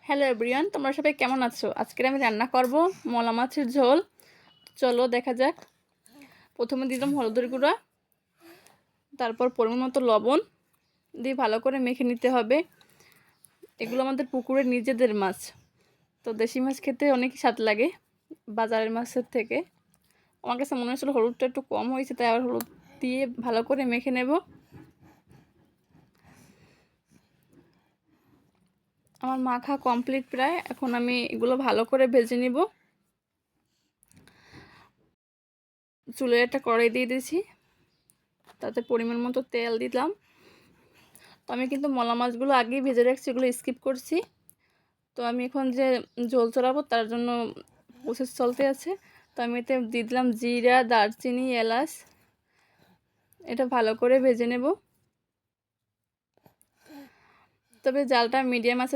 Hello everyone, তোমরা সবাই কেমন আছো? আজকে আমি রান্না করব মলা মাছের ঝোল। চলো দেখা যাক। প্রথমে দিলাম হলুদের গুঁড়া, তারপর পরিমাণ মতো লবণ দিয়ে ভালো করে মেখে নিতে হবে। এগুলো আমাদের পুকুরের নিজেদের মাছ, তো দেশি মাছ খেতে অনেক স্বাদ লাগে বাজারের মাছের থেকে। আমার কাছে মনে হচ্ছিলো হলুদটা একটু কম হয়েছে, তাই আবার হলুদ দিয়ে ভালো করে মেখে নেব। আমার মাখা কমপ্লিট প্রায়। এখন আমি এগুলো ভালো করে ভেজে নিব। চুলে একটা কড়াই দিয়ে দিয়েছি, তাতে পরিমাণ মতো তেল দিলাম। তো আমি কিন্তু মলা মাছগুলো আগেই ভেজে রাখছি, এগুলো স্কিপ করছি। তো আমি এখন যে ঝোল চড়াবো তার জন্য প্রসেস চলতে আছে। তো আমি এতে দিয়ে দিলাম জিরা, দারচিনি, এলাচ। এটা ভালো করে ভেজে নেব, তবে জালটা মিডিয়াম আছে